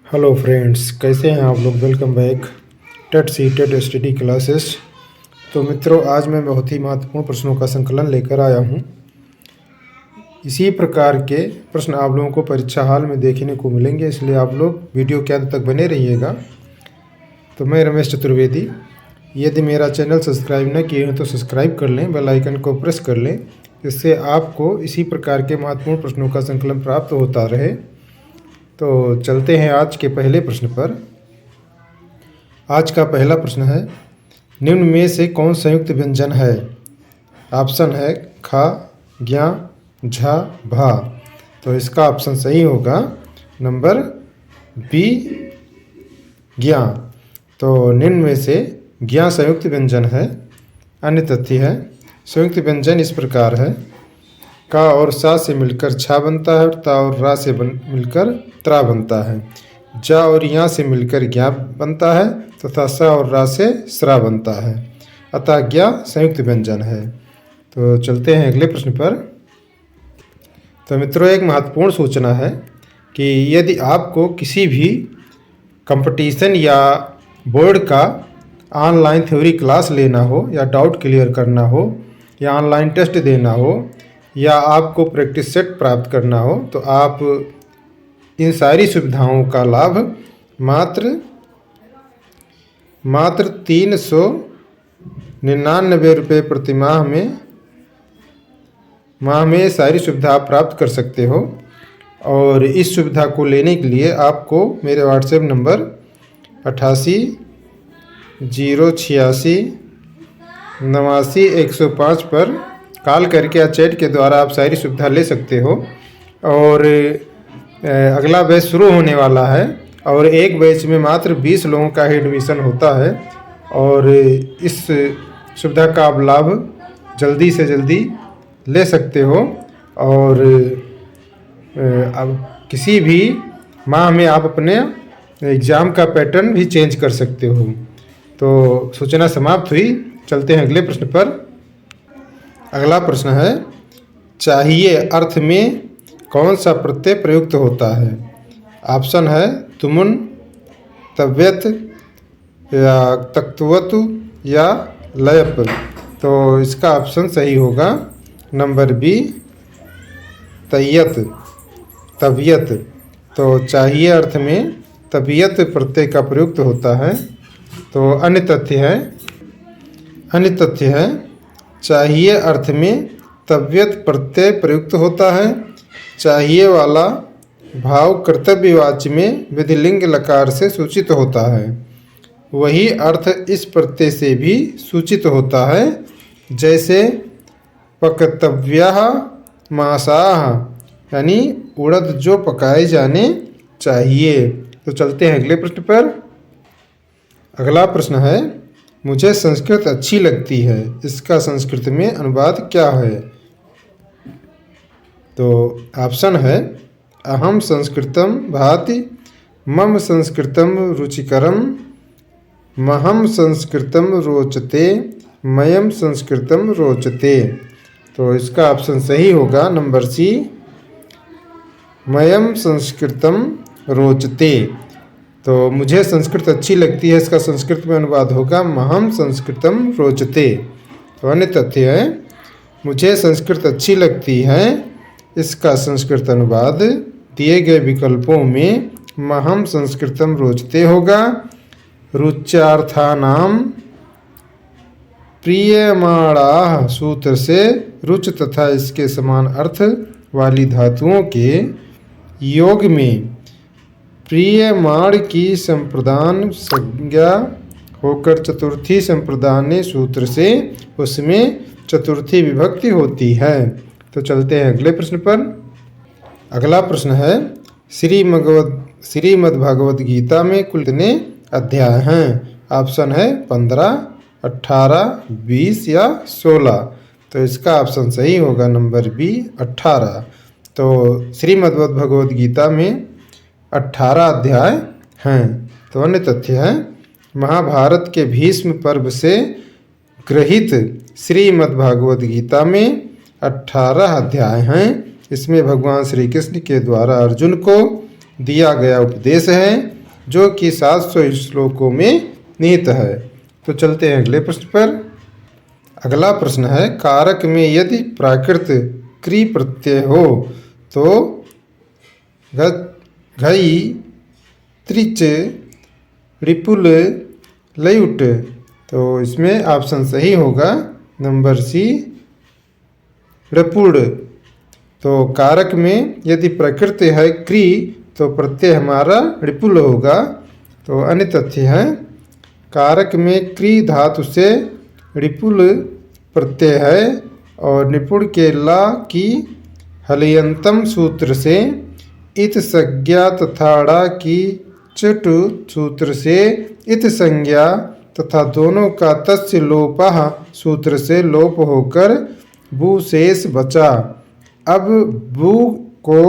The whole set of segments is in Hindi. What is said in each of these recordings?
हेलो फ्रेंड्स, कैसे हैं आप लोग। Welcome back TET C TET study classes. तो मित्रों, आज मैं बहुत ही महत्वपूर्ण प्रश्नों का संकलन लेकर आया हूं। इसी प्रकार के प्रश्न आप लोगों को परीक्षा हाल में देखने को मिलेंगे, इसलिए आप लोग वीडियो के अंत तक बने रहिएगा। तो मैं रमेश चतुर्वेदी। यदि मेरा चैनल सब्सक्राइब न किए हैं तो सब्सक्राइब कर लें, बेल आइकन को प्रेस कर लें, जिससे आपको इसी प्रकार के महत्वपूर्ण प्रश्नों का संकलन प्राप्त होता रहे। तो चलते हैं आज के पहले प्रश्न पर। आज का पहला प्रश्न है, निम्न में से कौन संयुक्त व्यंजन है। ऑप्शन है खा, ज्ञा, झा, भा। तो इसका ऑप्शन सही होगा नंबर बी, ज्ञा। तो निम्न में से ज्ञा संयुक्त व्यंजन है। अन्य तथ्य है, संयुक्त व्यंजन इस प्रकार है, का और सा से मिलकर छा बनता है और ता और रा से मिलकर त्रा बनता है। जा और या से मिलकर ज्ञा बनता है तथा सा और रा से स्रा बनता है। अतः ज्ञा संयुक्त व्यंजन है। तो चलते हैं अगले प्रश्न पर। तो मित्रों, एक महत्वपूर्ण सूचना है कि यदि आपको किसी भी कंपटीशन या बोर्ड का ऑनलाइन थ्योरी क्लास लेना हो, या डाउट क्लियर करना हो, या ऑनलाइन टेस्ट देना हो, या आपको प्रैक्टिस सेट प्राप्त करना हो, तो आप इन सारी सुविधाओं का लाभ मात्र 399 रुपये प्रति माह में सारी सुविधा प्राप्त कर सकते हो। और इस सुविधा को लेने के लिए आपको मेरे व्हाट्सएप नंबर 88 086 89 105 पर कॉल करके या चैट के द्वारा आप सारी सुविधा ले सकते हो। और अगला बैच शुरू होने वाला है और एक बैच में मात्र 20 लोगों का ही एडमिशन होता है। और इस सुविधा का आप लाभ जल्दी से जल्दी ले सकते हो। और अब किसी भी माह में आप अपने एग्ज़ाम का पैटर्न भी चेंज कर सकते हो। तो सूचना समाप्त हुई। चलते हैं अगले प्रश्न पर। अगला प्रश्न है, चाहिए अर्थ में कौन सा प्रत्यय प्रयुक्त होता है। ऑप्शन है तुमुन, तव्यत, या तक्तवतु, या लयप। तो इसका ऑप्शन सही होगा नंबर बी, तव्यत। तो चाहिए अर्थ में तव्यत प्रत्यय का प्रयुक्त होता है। तो अन्य तथ्य है, चाहिए अर्थ में तव्यत प्रत्यय प्रयुक्त होता है। चाहिए वाला भाव कर्तव्यवाच्य में विधिलिंग लकार से सूचित होता है। वही अर्थ इस प्रत्यय से भी सूचित होता है, जैसे पकतव्यः मासाः, यानी उड़द जो पकाए जाने चाहिए। तो चलते हैं अगले प्रश्न पर। अगला प्रश्न है, मुझे संस्कृत अच्छी लगती है, इसका संस्कृत में अनुवाद क्या है। तो ऑप्शन है अहम संस्कृतम भाति, मम संस्कृतम रुचिकरम, महम संस्कृतम रोचते, मयम संस्कृतम रोचते। तो इसका ऑप्शन सही होगा नंबर सी, मयम संस्कृतम रोचते। तो मुझे संस्कृत अच्छी लगती है, इसका संस्कृत में अनुवाद होगा महम संस्कृतम रोचते। तो अन्य तथ्य है, मुझे संस्कृत अच्छी लगती है, इसका संस्कृत अनुवाद दिए गए विकल्पों में महम संस्कृतम रोचते होगा। रुच्यार्थानाम प्रियमाणाः सूत्र से रुच तथा इसके समान अर्थ वाली धातुओं के योग में प्रियमाण की संप्रदान संज्ञा होकर चतुर्थी संप्रदान सूत्र से उसमें चतुर्थी विभक्ति होती है। तो चलते हैं अगले प्रश्न पर। अगला प्रश्न है, श्रीमद्भगवद गीता में कुल कितने अध्याय हैं। ऑप्शन है 15, 18, 20 या 16। तो इसका ऑप्शन सही होगा नंबर बी, 18। तो श्रीमद्भगवद गीता में 18 अध्याय हैं। तो अन्य तथ्य है, महाभारत के भीष्म पर्व से ग्रहित श्रीमद्भगवद गीता में 18 अध्याय हैं। इसमें भगवान श्री कृष्ण के द्वारा अर्जुन को दिया गया उपदेश है जो कि 700 श्लोकों में निहित है। तो चलते हैं अगले प्रश्न पर। अगला प्रश्न है, कारक में यदि प्राकृत क्री प्रत्यय हो तो घई, त्रिच, रिपुल, लयुट। तो इसमें ऑप्शन सही होगा नंबर सी, रपुड़। तो कारक में यदि प्रकृति है क्री तो प्रत्यय हमारा रिपुल होगा। तो अन्य तथ्य है, कारक में क्री धातु से रिपुल प्रत्यय है और निपुण के ला की हलयंतम सूत्र से, इत संज्ञा तथा ड़ा की चटु सूत्र से इत संज्ञा तथा दोनों का तस्य लोपः सूत्र से लोप होकर बु शेष बचा। अब बु को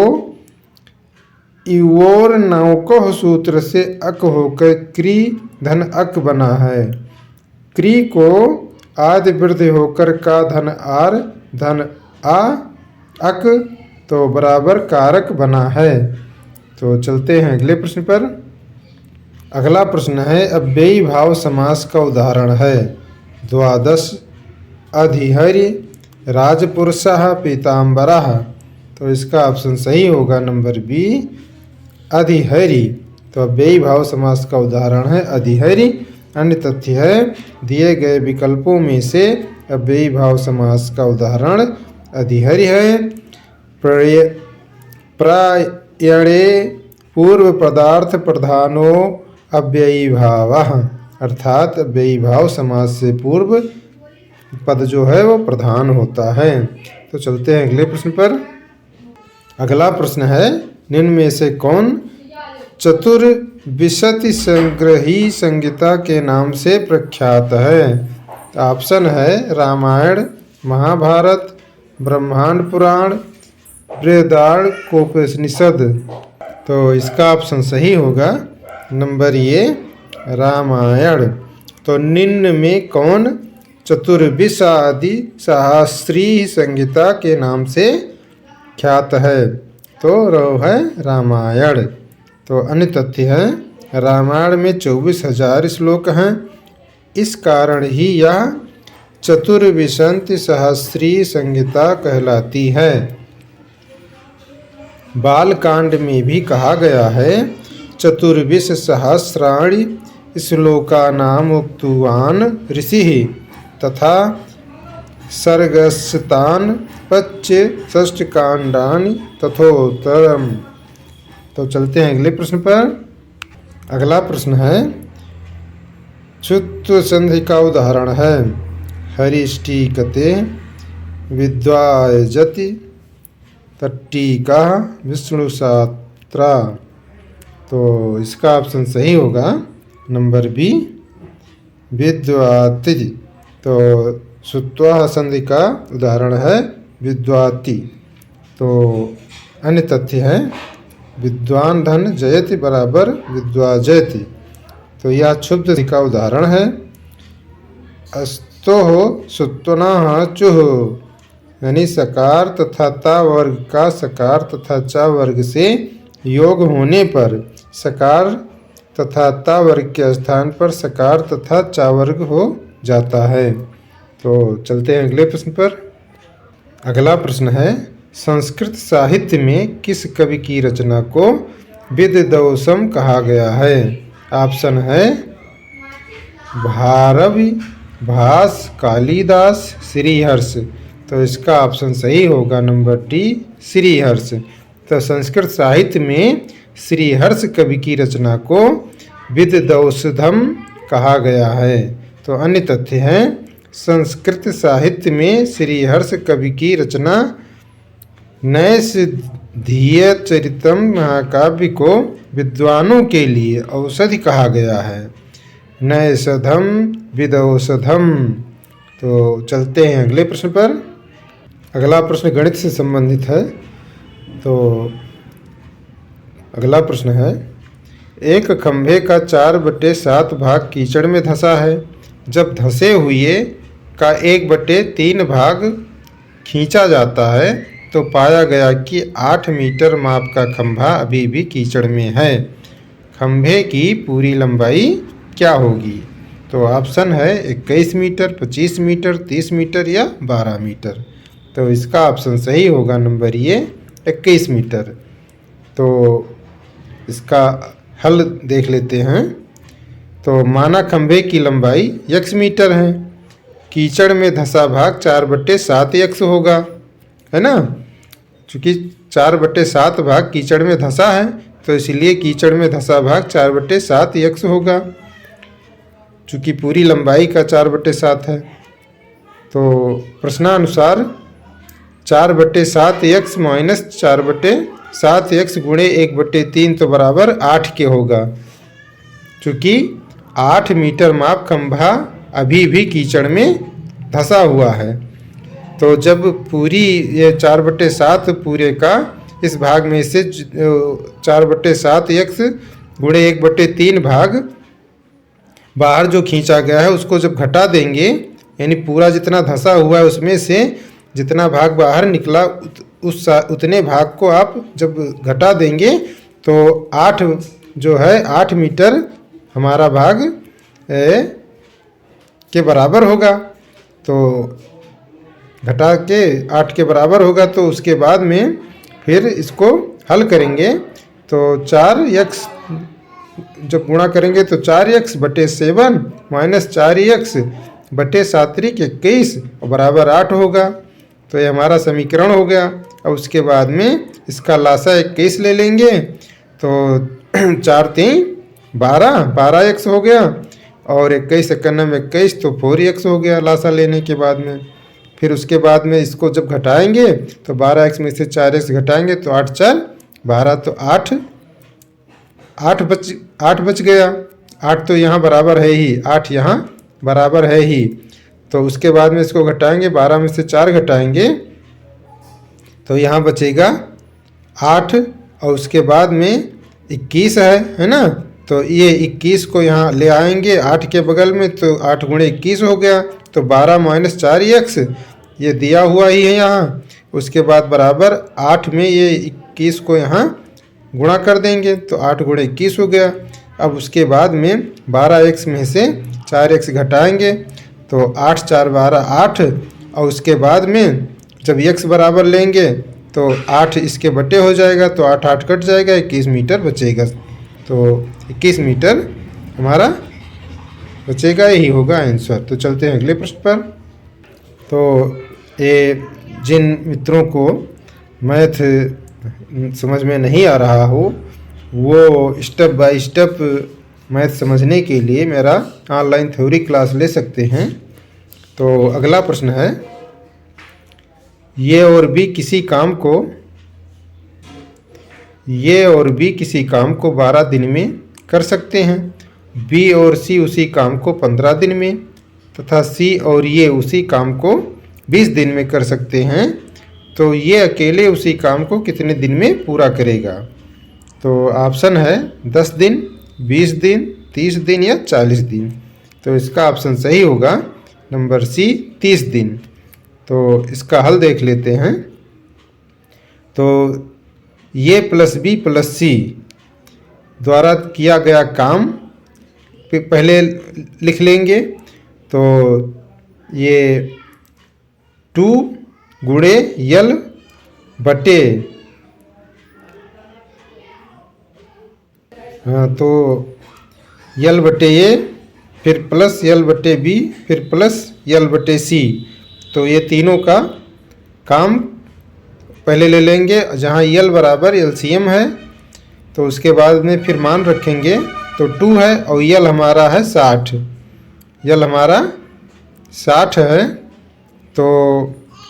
इवोर नौकोह सूत्र से अक होकर क्री धन अक बना है। क्री को आदि वृद्धि होकर का धन आर धन आ अक तो बराबर कारक बना है। तो चलते हैं अगले प्रश्न पर। अगला प्रश्न है, अव्ययी भाव समास का उदाहरण है। द्वादश अधिहरि राजपुरुषः पीताम्बरः। तो इसका ऑप्शन सही होगा नंबर बी, अधिहरि। तो अव्ययी भाव समास का उदाहरण है अधिहरि। अन्य तथ्य है, दिए गए विकल्पों में से अव्ययी भाव समास का उदाहरण अधिहरि है। प्रायणे पूर्व पदार्थ प्रधानो अव्ययी भावः, अर्थात अव्ययी भाव समास से पूर्व पद जो है वो प्रधान होता है। तो चलते हैं अगले प्रश्न पर। अगला प्रश्न है, निम्न में से कौन चतुर्विंशति संग्रही संहिता के नाम से प्रख्यात है? ऑप्शन है रामायण, महाभारत, ब्रह्मांड पुराण, बृहदारण्यकोपनिषद। तो इसका ऑप्शन सही होगा नंबर ए, रामायण। तो निम्न में कौन चतुर्विंशति सहस्री संहिता के नाम से ख्यात है? तो वो है रामायण। तो अन्य तथ्य है, रामायण में 24,000 श्लोक हैं, इस कारण ही यह चतुर्विंशति सहस्री संहिता कहलाती है। बालकांड में भी कहा गया है, चतुर्विंश सहस्राणि श्लोकानाम उक्तवान ऋषिः तथा सर्गस्तान पच्य षष्ठकांडानि तथोत्तरम। तो चलते हैं अगले प्रश्न पर। अगला प्रश्न है, चुत्व संधि का उदाहरण है। हरिष्टिकते, विद्वायजति, तट्टिका, विष्णुशात्रा। तो इसका ऑप्शन सही होगा नंबर बी, विद्वाति। तो सुत्वा संधि का उदाहरण है विद्वाति। तो अन्य तथ्य है, विद्वान धन जयति बराबर विद्वा जयति। तो यह क्षुब्ध का उदाहरण है। अस्तोह सुत्वनः चुह, यानी सकार तथा ता वर्ग का सकार तथा चा वर्ग से योग होने पर सकार तथा ता वर्ग के स्थान पर सकार तथा चा वर्ग हो जाता है। तो चलते हैं अगले प्रश्न पर। अगला प्रश्न है, संस्कृत साहित्य में किस कवि की रचना को विद्वंसम कहा गया है? ऑप्शन है भारवी, भास, कालिदास, श्रीहर्ष। तो इसका ऑप्शन सही होगा नंबर डी, श्रीहर्ष। तो संस्कृत साहित्य में श्रीहर्ष कवि की रचना को विद्वंसम कहा गया है। तो अन्य तथ्य हैं, संस्कृत साहित्य में श्रीहर्ष कवि की रचना नैषधीय चरितम महाकाव्य को विद्वानों के लिए औषधि कहा गया है। नैषधम विदौषधम। तो चलते हैं अगले प्रश्न पर। अगला प्रश्न गणित से संबंधित है। तो अगला प्रश्न है, एक खंभे का 4/7 भाग कीचड़ में धंसा है। जब धंसे हुए का 1/3 भाग खींचा जाता है तो पाया गया कि 8 मीटर माप का खंभा अभी भी कीचड़ में है। खंभे की पूरी लंबाई क्या होगी? तो ऑप्शन है 21 मीटर, 25 मीटर, 30 मीटर या 12 मीटर। तो इसका ऑप्शन सही होगा नंबर ये 21 मीटर। तो इसका हल देख लेते हैं। तो माना खंभे की लंबाई x मीटर है, कीचड़ में धंसा भाग 4/7 x होगा, है ना। चूँकि 4/7 भाग कीचड़ में धंसा है तो इसलिए कीचड़ में धंसा भाग 4/7 x होगा, चूँकि पूरी लंबाई का 4/7 है। तो प्रश्नानुसार 4/7 x माइनस 4/7 x गुणे 1/3 तो बराबर 8 के होगा, चूँकि 8 मीटर माप खंभा अभी भी कीचड़ में धंसा हुआ है। तो जब पूरी ये 4/7 पूरे का इस भाग में से 4/7 x गुणे 1/3 भाग बाहर जो खींचा गया है उसको जब घटा देंगे, यानी पूरा जितना धंसा हुआ है उसमें से जितना भाग बाहर निकला उतने भाग को आप जब घटा देंगे तो 8 जो है 8 मीटर हमारा भाग के बराबर होगा। तो घटा के 8 के बराबर होगा। तो उसके बाद में फिर इसको हल करेंगे तो 4x जब गुणा करेंगे तो 4x/7 माइनस 4x/7 21 बराबर 8 होगा। तो ये हमारा समीकरण हो गया। अब उसके बाद में इसका लासा 21 ले लेंगे तो 4 3 12x हो गया और 21 51 21 तो 4x हो गया लासा लेने के बाद में। फिर उसके बाद में इसको जब घटाएंगे तो 12x में से 4x घटाएंगे तो 8 4 12 तो 8 बच गया। 8 तो यहाँ बराबर है ही, 8 यहाँ बराबर है ही। तो उसके बाद में इसको घटाएंगे, 12 में से 4 घटाएंगे तो यहाँ बचेगा 8 और उसके बाद में 21 है ना। तो ये 21 को यहाँ ले आएंगे 8 के बगल में तो 8 गुणे 21 हो गया। तो 12 माइनस 4x ये दिया हुआ ही है यहाँ। उसके बाद बराबर 8 में ये 21 को यहाँ गुणा कर देंगे तो 8 गुणे 21 हो गया। अब उसके बाद में 12x में से 4x घटाएंगे तो 8 4 12 8 और उसके बाद में जब x बराबर लेंगे तो 8 इसके बटे हो जाएगा तो 8 8 कट जाएगा, 21 मीटर बचेगा। तो 21 मीटर हमारा बचेगा, यही होगा आंसर। तो चलते हैं अगले प्रश्न पर। तो ये जिन मित्रों को मैथ समझ में नहीं आ रहा हो वो स्टेप बाय स्टेप मैथ समझने के लिए मेरा ऑनलाइन थ्योरी क्लास ले सकते हैं। तो अगला प्रश्न है, ये और भी किसी काम को 12 दिन में कर सकते हैं, बी और सी उसी काम को 15 दिन में तथा सी और ये उसी काम को 20 दिन में कर सकते हैं। तो ये अकेले उसी काम को कितने दिन में पूरा करेगा? तो ऑप्शन है 10 दिन, 20 दिन, 30 दिन या 40 दिन। तो इसका ऑप्शन सही होगा नंबर सी 30 दिन। तो इसका हल देख लेते हैं। तो ये प्लस बी प्लस सी द्वारा किया गया काम पहले लिख लेंगे। तो ये 2 गुणे यल बटे तो यल बटे ए, फिर प्लस यल बटे बी, फिर प्लस यल बटे सी। तो ये तीनों का काम पहले ले लेंगे जहाँ यल बराबर एलसीएम है। तो उसके बाद में फिर मान रखेंगे तो 2 है और यल हमारा है 60, यल हमारा 60 है। तो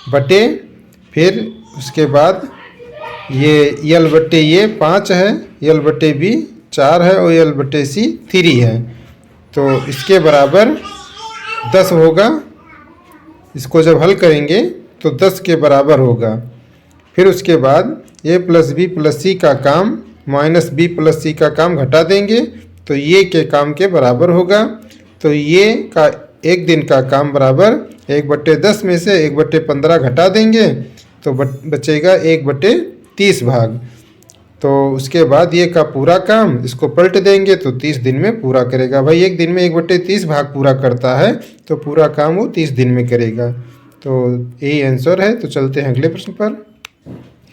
बटे फिर उसके बाद ये यल बटे ये 5 है, यल बटे बी 4 है और यल बटे सी 3 है। तो इसके बराबर 10 होगा। इसको जब हल करेंगे तो 10 के बराबर होगा। फिर उसके बाद ए प्लस बी प्लस सी का काम माइनस बी प्लस सी का काम घटा देंगे तो ये के काम के बराबर होगा। तो ये का एक दिन का काम बराबर 1/10 में से 1/15 घटा देंगे तो बचेगा 1/30 भाग। तो उसके बाद ये का पूरा काम इसको पलट देंगे तो 30 दिन में पूरा करेगा। भाई एक दिन में 1/30 भाग पूरा करता है तो पूरा काम वो 30 दिन में करेगा। तो यही आंसर है। तो चलते हैं अगले प्रश्न पर।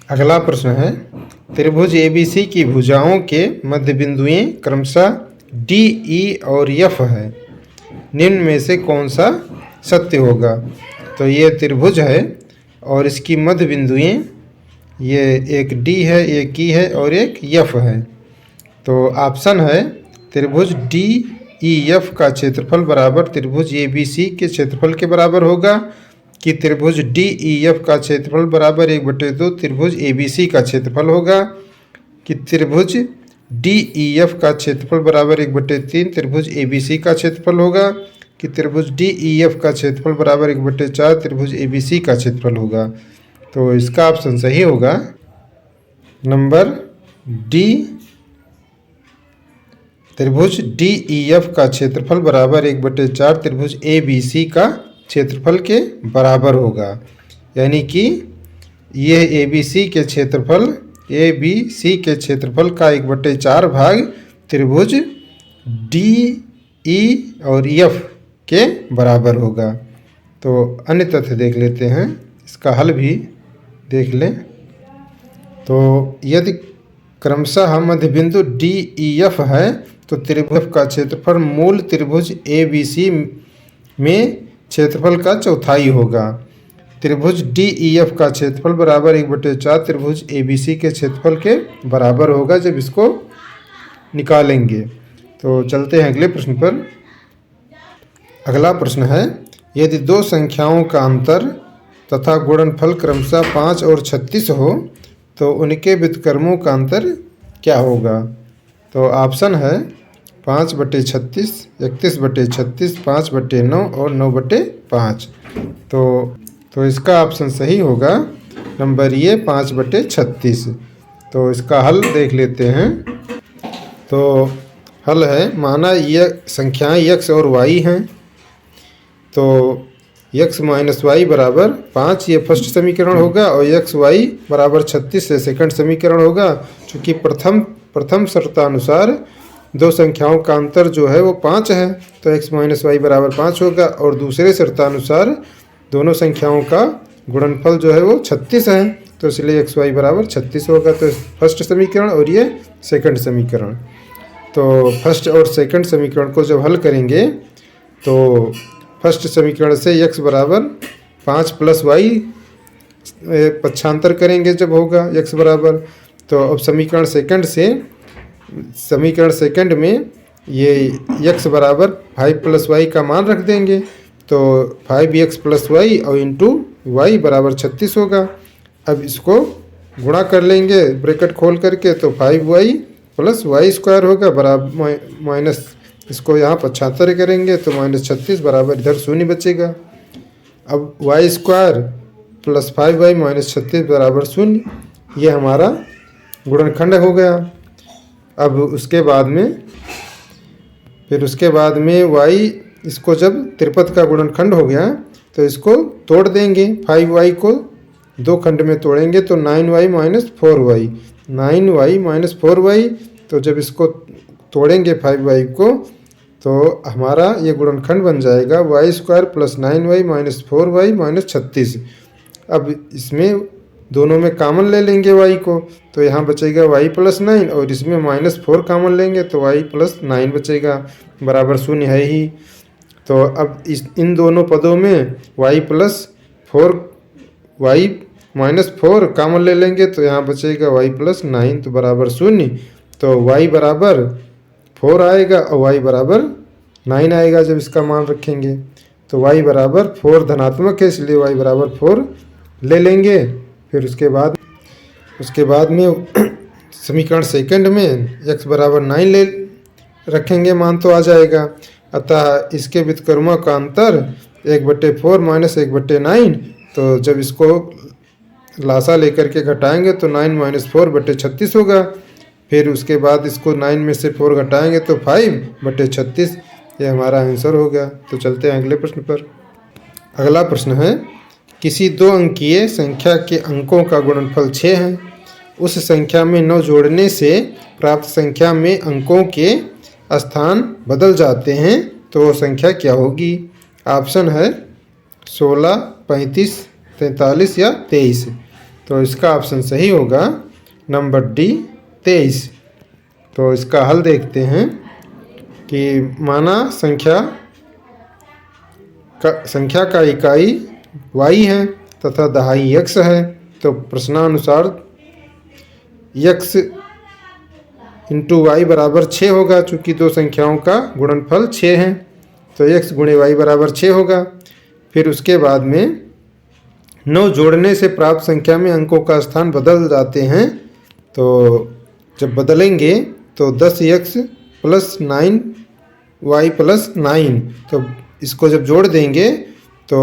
अगला प्रश्न है, त्रिभुज ABC की भुजाओं के मध्य बिंदुएं क्रमशः D, E और F है। निम्न में से कौन सा सत्य होगा? तो ये त्रिभुज है और इसकी मध्य बिंदुएं ये एक D है, एक E है और एक F है। तो ऑप्शन है त्रिभुज DEF का क्षेत्रफल बराबर त्रिभुज ABC के क्षेत्रफल के बराबर होगा कि त्रिभुज DEF का क्षेत्रफल बराबर 1/2 त्रिभुज ABC का क्षेत्रफल होगा कि त्रिभुज DEF का क्षेत्रफल बराबर 1/3 त्रिभुज ABC का क्षेत्रफल होगा कि त्रिभुज DEF का क्षेत्रफल बराबर 1/4 त्रिभुज ABC का क्षेत्रफल होगा। तो इसका ऑप्शन सही होगा नंबर डी, त्रिभुज DEF का क्षेत्रफल बराबर 1/4 त्रिभुज ABC का क्षेत्रफल के बराबर होगा। यानी कि यह ABC के क्षेत्रफल का 1/4 भाग त्रिभुज DE और F के बराबर होगा। तो अन्य तथ्य देख लेते हैं, इसका हल भी देख लें। तो यदि क्रमशः मध्य बिंदु DEF है तो त्रिभुज का क्षेत्रफल मूल त्रिभुज ABC में क्षेत्रफल का चौथाई होगा। त्रिभुज DEF का क्षेत्रफल बराबर 1/4 त्रिभुज ABC के क्षेत्रफल के बराबर होगा जब इसको निकालेंगे। तो चलते हैं अगले प्रश्न पर। अगला प्रश्न है, यदि दो संख्याओं का अंतर तथा गुणनफल क्रमशः 5 और 36 हो तो उनके व्युत्क्रमों का अंतर क्या होगा? तो ऑप्शन है 5/36, 31/36, 5/9 और 9/5। तो इसका ऑप्शन सही होगा नंबर ये 5/36। तो इसका हल देख लेते हैं। तो हल है, माना ये संख्याएं x और y हैं तो x - y बराबर 5 ये फर्स्ट समीकरण होगा और x y बराबर 36 से सेकंड समीकरण होगा। चूँकि प्रथम शर्तानुसार दो संख्याओं का अंतर जो है वो 5 है तो x - y बराबर 5 होगा और दूसरे शर्तानुसार दोनों संख्याओं का गुणनफल जो है वो 36 है तो इसलिए x y बराबर 36 होगा। तो फर्स्ट समीकरण और ये सेकंड समीकरण। तो फर्स्ट और सेकंड समीकरण को जब हल करेंगे तो फर्स्ट समीकरण से x बराबर 5 + y पक्षांतर करेंगे जब होगा x बराबर। तो अब समीकरण सेकंड में ये x बराबर 5 + y का मान रख देंगे तो 5x + y और इंटू y बराबर 36 होगा। अब इसको गुणा कर लेंगे ब्रैकेट खोल करके तो 5y + y² होगा बराबर माइनस, इसको यहाँ पक्षांतर करेंगे तो -36 बराबर इधर 0 बचेगा। अब y² + 5y - 36 बराबर 0, ये हमारा गुणनखंड हो गया। अब उसके बाद में y, इसको जब 53 का गुणनखंड हो गया तो इसको तोड़ देंगे। 5y को 2 खंड में तोड़ेंगे तो 9y - 4y, 9y - 4y। तो जब इसको तोड़ेंगे 5y को तो हमारा ये गुणनखंड बन जाएगा y² + 9y - 4y - 36। अब इसमें दोनों में कॉमन ले लेंगे y को तो यहाँ बचेगा y + 9 और इसमें -4 कॉमन लेंगे तो y + 9 बचेगा बराबर 0 है ही। तो अब इन दोनों पदों में y - 4 कॉमन ले लेंगे तो यहाँ बचेगा y + 9 तो बराबर 0। तो y बराबर 4 आएगा और y बराबर 9 आएगा जब इसका मान रखेंगे। तो y बराबर 4 धनात्मक है इसलिए y बराबर 4 ले लेंगे। फिर उसके बाद में समीकरण सेकंड में x बराबर 9 ले रखेंगे, मान तो आ जाएगा। अतः इसके व्युत्क्रमों का अंतर 1/4 - 1/9। तो जब इसको लासा लेकर के घटाएंगे तो 9 - 4/36 होगा। फिर उसके बाद इसको 9 में से 4 घटाएंगे तो 5/36, ये हमारा आंसर हो गया। तो चलते हैं अगले प्रश्न पर। अगला प्रश्न है, किसी 2 अंकीय संख्या के अंकों का गुणनफल 6 है उस संख्या में 9 जोड़ने से प्राप्त संख्या में अंकों के स्थान बदल जाते हैं तो वो संख्या क्या होगी? ऑप्शन है 16, 35, 43 या 23। तो इसका ऑप्शन सही होगा नंबर डी 23। तो इसका हल देखते हैं कि माना संख्या का इकाई y है तथा दहाई x है। तो प्रश्नानुसार x इंटू वाई बराबर 6 होगा, चूँकि दो संख्याओं का गुणनफल 6 है तो x गुणे y बराबर 6 होगा। फिर उसके बाद में 9 जोड़ने से प्राप्त संख्या में अंकों का स्थान बदल जाते हैं। तो जब बदलेंगे तो 10x प्लस 9y प्लस 9, तो इसको जब जोड़ देंगे तो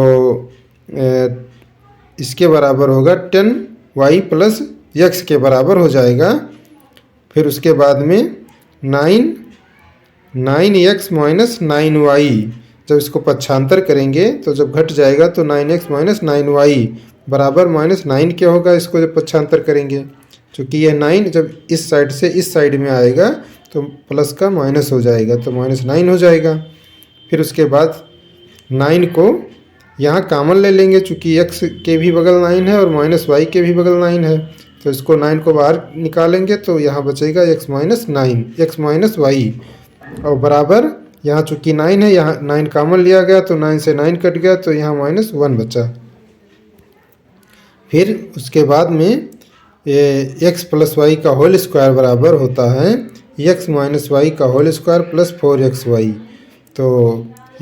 इसके बराबर होगा 10y प्लस x के बराबर हो जाएगा। फिर उसके बाद में 9x माइनस 9y, जब इसको पक्षांतर करेंगे तो जब घट जाएगा तो 9x माइनस 9y बराबर माइनस 9 क्या होगा? इसको जब पक्षांतर करेंगे, चूँकि यह 9 जब इस साइड से इस साइड में आएगा तो प्लस का माइनस हो जाएगा तो माइनस 9 हो जाएगा। फिर उसके बाद 9 को यहाँ कॉमन ले लेंगे, चूँकि x के भी बगल 9 है और माइनस y के भी बगल 9 है तो इसको 9 को बाहर निकालेंगे तो यहाँ बचेगा x minus 9, x minus y, और बराबर यहाँ चूँकि 9 है, यहाँ 9 कॉमन लिया गया तो 9 से 9 कट गया तो यहाँ माइनस 1 बचा। फिर उसके बाद में x प्लस वाई का होल स्क्वायर बराबर होता है x माइनस वाई का होल स्क्वायर प्लस 4xy। तो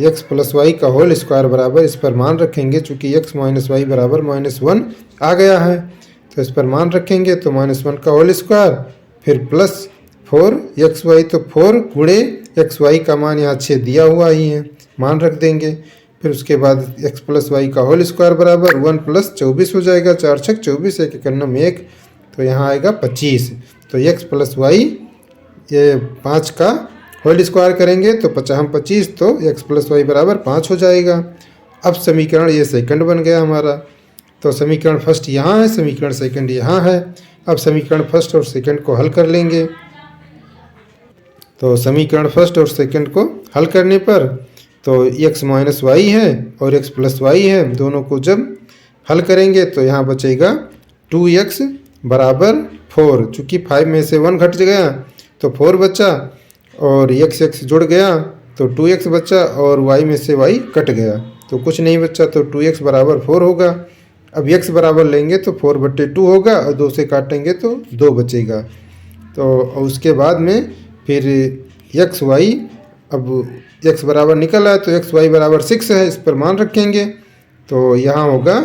x प्लस वाई का होल स्क्वायर बराबर, इस पर मान रखेंगे चूँकि x माइनस वाई बराबर माइनस 1 आ गया है तो इस पर मान रखेंगे तो माइनस 1 का होल स्क्वायर फिर प्लस 4xy, तो 4 गुणे xy का मान यहाँ 6 दिया हुआ ही है, मान रख देंगे। फिर उसके बाद x प्लस वाई का होल स्क्वायर बराबर 1 प्लस 24 हो जाएगा, 4 छक 24, 1 एकन्नम 1, तो यहाँ आएगा 25। तो x प्लस वाई ये 5 का होल स्क्वायर करेंगे तो 25, तो x प्लस वाई बराबर 5 हो जाएगा। अब समीकरण ये सेकंड बन गया हमारा। तो समीकरण फर्स्ट यहाँ है, समीकरण सेकंड यहाँ है। अब समीकरण फर्स्ट और सेकंड को हल कर लेंगे। तो समीकरण फर्स्ट और सेकंड को हल करने पर तो x माइनस वाई है और x प्लस वाई है, दोनों को जब हल करेंगे तो यहाँ बचेगा 2x बराबर 4, चूँकि 5 में से 1 घट गया तो 4 बचा और x जुड़ गया तो 2x बचा और y में से y कट गया तो कुछ नहीं बचा, तो 2x बराबर 4 होगा। अब x बराबर लेंगे तो 4/2 होगा और 2 से काटेंगे तो 2 बचेगा। तो उसके बाद में फिर xy, अब x बराबर निकल आया तो xy बराबर 6 है, इस पर मान रखेंगे तो यहाँ होगा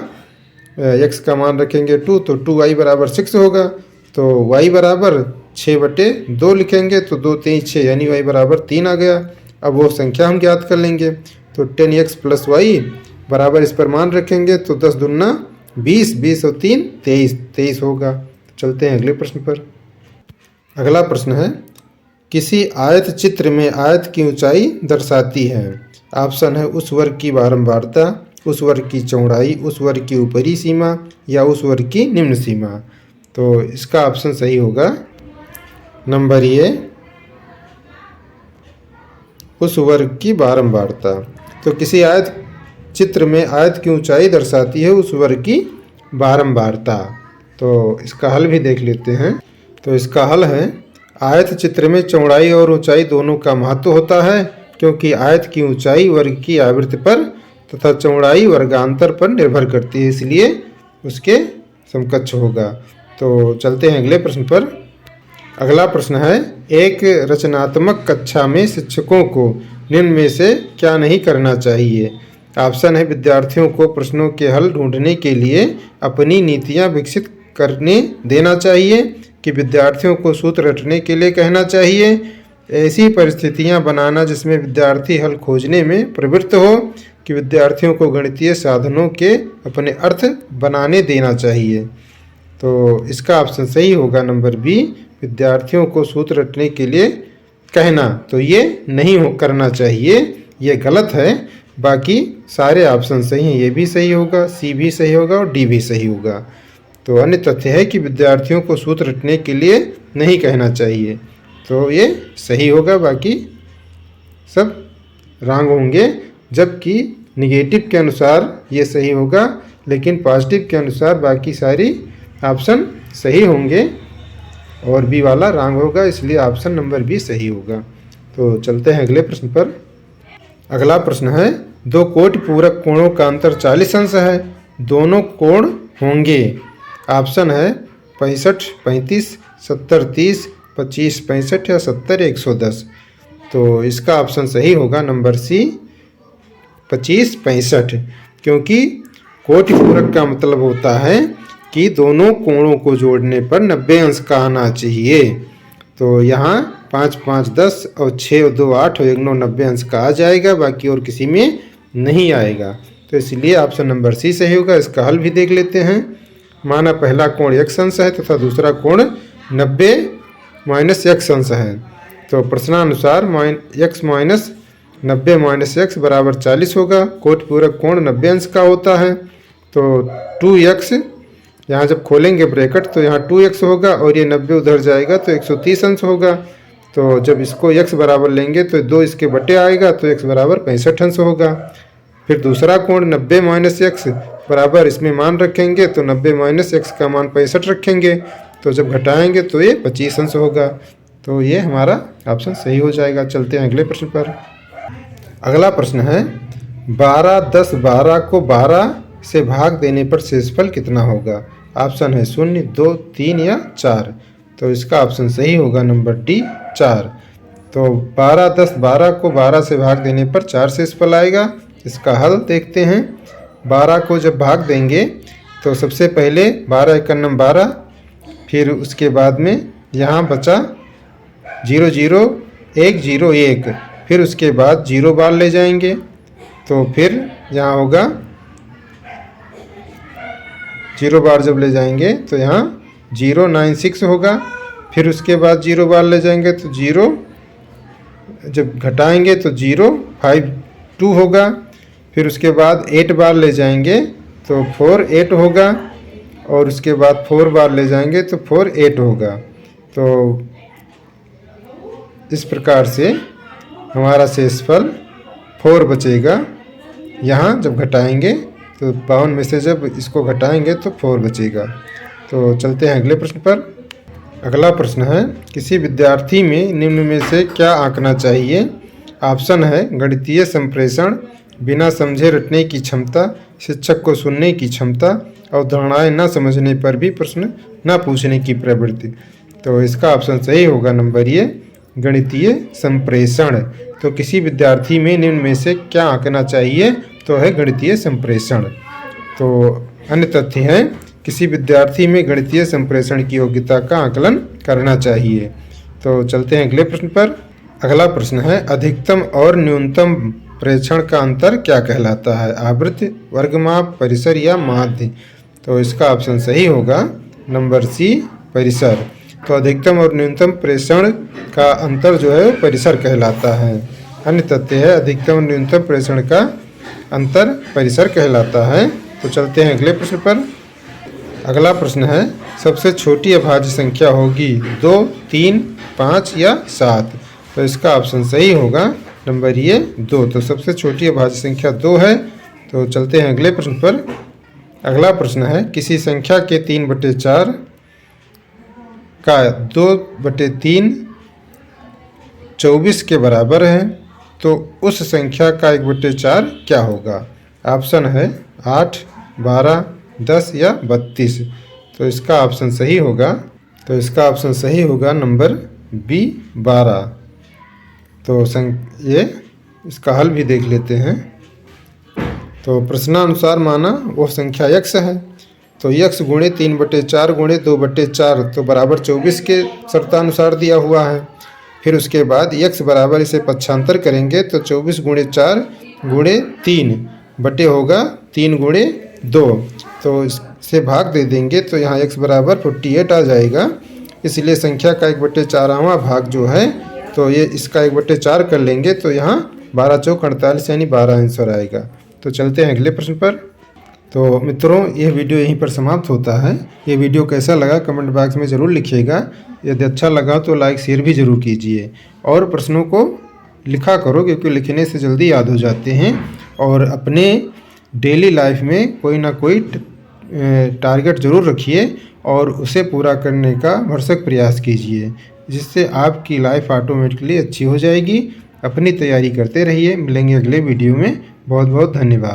x का मान रखेंगे 2 तो 2y बराबर 6 होगा। तो y बराबर 6/2 लिखेंगे तो 2 3 6 यानी y बराबर 3 आ गया। अब वो संख्या हम ज्ञात कर लेंगे तो 10x प्लस वाई बराबर, इस पर मान रखेंगे तो 10 दूना 20, 20 और 3 23, 23 होगा। चलते हैं अगले प्रश्न पर। अगला प्रश्न है, किसी आयत चित्र में आयत की ऊंचाई दर्शाती है। ऑप्शन है उस वर्ग की बारंबारता, उस वर्ग की चौड़ाई, उस वर्ग की ऊपरी सीमा या उस वर्ग की निम्न सीमा। तो इसका ऑप्शन सही होगा नंबर ए, उस वर्ग की बारंबारता। तो किसी आयत चित्र में आयत की ऊंचाई दर्शाती है उस वर्ग की बारंबारता। तो इसका हल भी देख लेते हैं। तो इसका हल है, आयत चित्र में चौड़ाई और ऊंचाई दोनों का महत्व होता है, क्योंकि आयत की ऊंचाई वर्ग की आवृत्ति पर तथा चौड़ाई वर्गांतर पर निर्भर करती है, इसलिए उसके समकक्ष होगा। तो चलते हैं अगले प्रश्न पर। अगला प्रश्न है, एक रचनात्मक कक्षा में शिक्षकों को निम्न में से क्या नहीं करना चाहिए। ऑप्शन है विद्यार्थियों को प्रश्नों के हल ढूंढने के लिए अपनी नीतियां विकसित करने देना चाहिए, कि विद्यार्थियों को सूत्र रटने के लिए कहना चाहिए, ऐसी परिस्थितियां बनाना जिसमें विद्यार्थी हल खोजने में प्रवृत्त हो, कि विद्यार्थियों को गणितीय साधनों के अपने अर्थ बनाने देना चाहिए। तो इसका ऑप्शन सही होगा नंबर बी, विद्यार्थियों को सूत्र रटने के लिए कहना। तो ये नहीं करना चाहिए, ये गलत है। बाकी सारे ऑप्शन सही हैं, ये भी सही होगा, सी भी सही होगा और डी भी सही होगा। तो अन्य तथ्य है कि विद्यार्थियों को सूत्र रटने के लिए नहीं कहना चाहिए। तो ये सही होगा, बाकी सब रॉन्ग होंगे। जबकि निगेटिव के अनुसार ये सही होगा, लेकिन पॉजिटिव के अनुसार बाकी सारी ऑप्शन सही होंगे और बी वाला रॉन्ग होगा, इसलिए ऑप्शन नंबर बी सही होगा। तो चलते हैं अगले प्रश्न पर। अगला प्रश्न है, दो कोटि पूरक कोणों का अंतर 40 अंश है, दोनों कोण होंगे। ऑप्शन है 65 35, 70 30, 25 65 या 70 110। तो इसका ऑप्शन सही होगा नंबर सी 25 65, क्योंकि कोटि पूरक का मतलब होता है कि दोनों कोणों को जोड़ने पर 90 अंश का आना चाहिए। तो यहाँ 5 5 10 और 6 और 2 8 और 1 9 90 अंश का आ जाएगा, बाकी और किसी में नहीं आएगा। तो इसलिए ऑप्शन नंबर सी सही होगा। इसका हल भी देख लेते हैं। माना पहला कोण x अंश है तथा दूसरा कोण 90 माइनस x अंश है। तो प्रश्नानुसार x माइनस 90 माइनस x बराबर 40 होगा। कोटि पूरक कोण 90 अंश का होता है। तो 2x यहाँ जब खोलेंगे ब्रैकेट तो यहाँ 2x होगा और ये 90 उधर जाएगा तो 130 अंश होगा। तो जब इसको x बराबर लेंगे तो 2 इसके बटे आएगा तो x बराबर 65 अंश होगा। फिर दूसरा कोण 90 माइनस x बराबर इसमें मान रखेंगे तो 90 माइनस x का मान 65 रखेंगे, तो जब घटाएंगे तो ये 25 अंश होगा। तो ये हमारा ऑप्शन सही हो जाएगा। चलते हैं अगले प्रश्न पर। अगला प्रश्न है, 12 10 12 को 12 से भाग देने पर शेषफल कितना होगा। ऑप्शन है 0 2 3 या 4। तो इसका ऑप्शन सही होगा नंबर डी 4। तो 12 10 12 को 12 से भाग देने पर 4 शेषफल आएगा। इसका हल देखते हैं। 12 को जब भाग देंगे तो सबसे पहले 12 एकम 12, फिर उसके बाद में यहाँ बचा 0 0 1 0 1, फिर उसके बाद 0 बार ले जाएंगे तो फिर यहाँ होगा 0 बार जब ले जाएंगे तो यहाँ 0 9 6 होगा। फिर उसके बाद 0 बार ले जाएंगे तो 0, जब घटाएंगे तो 0 5 2 होगा। फिर उसके बाद 8 बार ले जाएंगे तो 4 8 होगा और उसके बाद 4 बार ले जाएंगे तो 4 8 होगा। तो इस प्रकार से हमारा शेषफल 4 बचेगा। यहाँ जब घटाएंगे तो 52 में से जब इसको घटाएंगे तो 4 बचेगा। तो चलते हैं अगले प्रश्न पर। अगला प्रश्न है, किसी विद्यार्थी में निम्न में से क्या आंकना चाहिए। ऑप्शन है गणितीय संप्रेषण, बिना समझे रटने की क्षमता, शिक्षक को सुनने की क्षमता, अवधारणाएं न समझने पर भी प्रश्न न पूछने की प्रवृत्ति। तो इसका ऑप्शन सही होगा नंबर ये गणितीय संप्रेषण। तो किसी विद्यार्थी में निम्न में से क्या आंकना चाहिए, तो है गणितीय संप्रेषण। तो अन्य तथ्य हैं, किसी विद्यार्थी में गणितीय संप्रेषण की योग्यता का आकलन करना चाहिए। तो चलते हैं अगले प्रश्न पर। अगला प्रश्न है, अधिकतम और न्यूनतम प्रेक्षण का अंतर क्या कहलाता है। आवृत्ति, वर्गमाप, परिसर या माध्य। तो इसका ऑप्शन सही होगा नंबर सी परिसर। तो अधिकतम और न्यूनतम प्रेषण का अंतर जो है परिसर कहलाता है। अन्य तथ्य है, अधिकतम और न्यूनतम प्रेषण का अंतर परिसर कहलाता है। तो चलते हैं अगले प्रश्न पर। अगला प्रश्न है, सबसे छोटी अभाज्य संख्या होगी 2 3 5 या 7। तो इसका ऑप्शन सही होगा नंबर ये 2। तो सबसे छोटी अभाज्य संख्या 2 है। तो चलते हैं अगले प्रश्न पर। अगला प्रश्न है, किसी संख्या के 3/4 का 2/3 24 के बराबर है, तो उस संख्या का 1/4 क्या होगा। ऑप्शन है 8 12 10 या 32। तो इसका ऑप्शन सही होगा नंबर बी 12। तो ये इसका हल भी देख लेते हैं। तो प्रश्नानुसार माना वो संख्या x है, तो x गुणे 3/4 गुणे 2/4 तो बराबर 24 के शर्तानुसार दिया हुआ है। फिर उसके बाद x बराबर इसे पक्षांतर करेंगे तो 24 गुणे 4 गुणे 3 बटे होगा 3 गुणे 2। तो इससे भाग दे देंगे तो यहाँ x बराबर 48 आ जाएगा। इसलिए संख्या का 1/4वां भाग जो है तो ये इसका 1/4 कर लेंगे तो यहाँ 12 चौक 48 यानी 12 आंसर आएगा। तो चलते हैं अगले प्रश्न पर। तो मित्रों, यह वीडियो यहीं पर समाप्त होता है। ये वीडियो कैसा लगा कमेंट बॉक्स में ज़रूर लिखिएगा। यदि अच्छा लगा तो लाइक शेयर भी ज़रूर कीजिए और प्रश्नों को लिखा करो, क्योंकि लिखने से जल्दी याद हो जाते हैं। और अपने डेली लाइफ में कोई ना कोई टारगेट ज़रूर रखिए और उसे पूरा करने का भरसक प्रयास कीजिए, जिससे आपकी लाइफ ऑटोमेटिकली अच्छी हो जाएगी। अपनी तैयारी करते रहिए। मिलेंगे अगले वीडियो में। बहुत बहुत धन्यवाद।